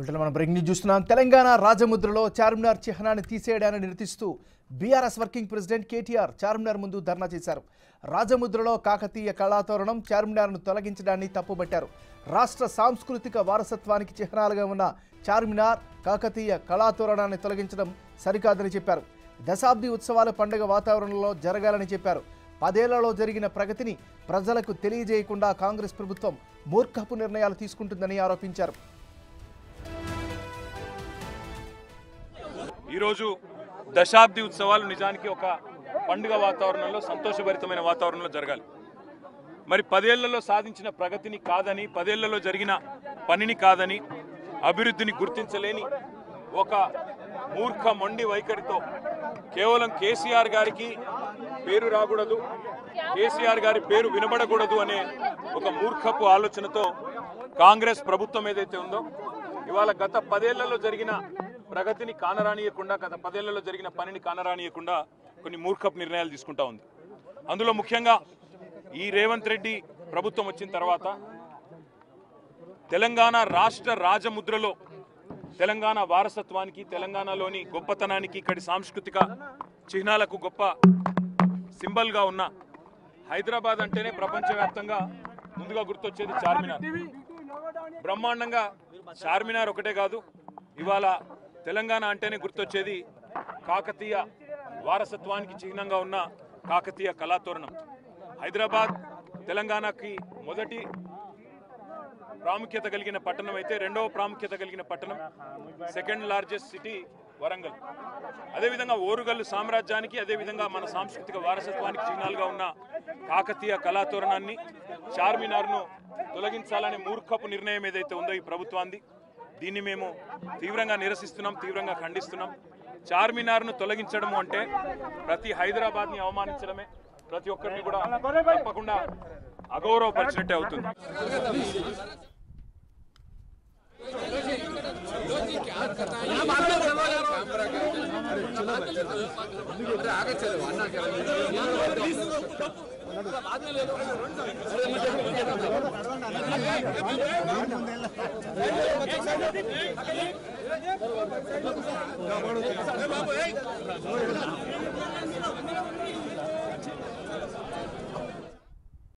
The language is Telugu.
మనం బ్రేకింగ్ న్యూస్ చూస్తున్నాం. తెలంగాణ రాజముద్రలో చార్మినార్ చిహ్నాన్ని తీసేయడాన్ని నిరసిస్తూ BRS working president KTR Charminar ముందు ధర్నా చేశారు. రాజముద్రలో కాకతీయ కళాతోరణం చార్మినార్ను తొలగించడాన్ని తప్పుబట్టారు. రాష్ట్ర సాంస్కృతిక వారసత్వానికి చిహ్నాలుగా ఉన్న చార్మినార్ కాకతీయ కళాతోరణాన్ని తొలగించడం సరికాదని చెప్పారు. దశాబ్ది ఉత్సవాల పండుగ వాతావరణంలో జరగాలని చెప్పారు. 10 ఏళ్లలో జరిగిన ప్రగతిని ప్రజలకు తెలియజేయకుండా కాంగ్రెస్ ప్రభుత్వం మూర్ఖపు నిర్ణయాలు తీసుకుంటుందని ఆరోపించారు. ఈరోజు దశాబ్ది ఉత్సవాలు నిజానికి ఒక పండుగ వాతావరణంలో సంతోషభరితమైన వాతావరణంలో జరగాలి. మరి 10 ఏళ్లలో సాధించిన ప్రగతిని కాదని, 10 ఏళ్లలో జరిగిన పనిని కాదని, అభివృద్ధిని గుర్తించలేని ఒక మూర్ఖ మొండి వైఖరితో కేవలం కేసీఆర్ గారికి పేరు రాకూడదు, కేసీఆర్ గారి పేరు వినబడకూడదు అనే ఒక మూర్ఖపు ఆలోచనతో కాంగ్రెస్ ప్రభుత్వం ఏదైతే ఉందో ఇవాళ గత 10 ఏళ్లలో జరిగిన ప్రగతిని కానరానియకుండా, గత 10 ఏళ్లలో జరిగిన పనిని కానరానియకుండా కొన్ని మూర్ఖపు నిర్ణయాలు తీసుకుంటా ఉంది. అందులో ముఖ్యంగా ఈ రేవంత్ రెడ్డి ప్రభుత్వం వచ్చిన తర్వాత తెలంగాణ రాష్ట్ర రాజముద్రలో తెలంగాణ వారసత్వానికి, తెలంగాణలోని గొప్పతనానికి, ఇక్కడి సాంస్కృతిక చిహ్నాలకు గొప్ప సింబల్గా ఉన్న హైదరాబాద్ అంటేనే ప్రపంచవ్యాప్తంగా ముందుగా గుర్తొచ్చేది చార్మినార్. బ్రహ్మాండంగా చార్మినార్ ఒకటే కాదు, ఇవాళ తెలంగాణ అంటేనే గుర్తొచ్చేది కాకతీయ వారసత్వానికి చిహ్నంగా ఉన్న కాకతీయ కళాతోరణం. హైదరాబాద్ తెలంగాణకి మొదటి ప్రాముఖ్యత కలిగిన పట్టణం అయితే, రెండవ ప్రాముఖ్యత కలిగిన పట్టణం, సెకండ్ లార్జెస్ట్ సిటీ వరంగల్. అదేవిధంగా ఓరుగల్లు సామ్రాజ్యానికి, అదేవిధంగా మన సాంస్కృతిక వారసత్వానికి చిహ్నాలుగా ఉన్న కాకతీయ కళాతోరణాన్ని, చార్మినార్ను తొలగించాలనే మూర్ఖపు నిర్ణయం ఏదైతే ఉందో ఈ ప్రభుత్వాన్ని, దీన్ని మేము తీవ్రంగా నిరసిస్తున్నాం, తీవ్రంగా ఖండిస్తున్నాం. చార్మినార్ను తొలగించడము అంటే ప్రతి హైదరాబాద్ని అవమానించడమే, ప్రతి ఒక్కరిని కూడా తప్పకుండా అగౌరవపరిచినట్టే అవుతుంది.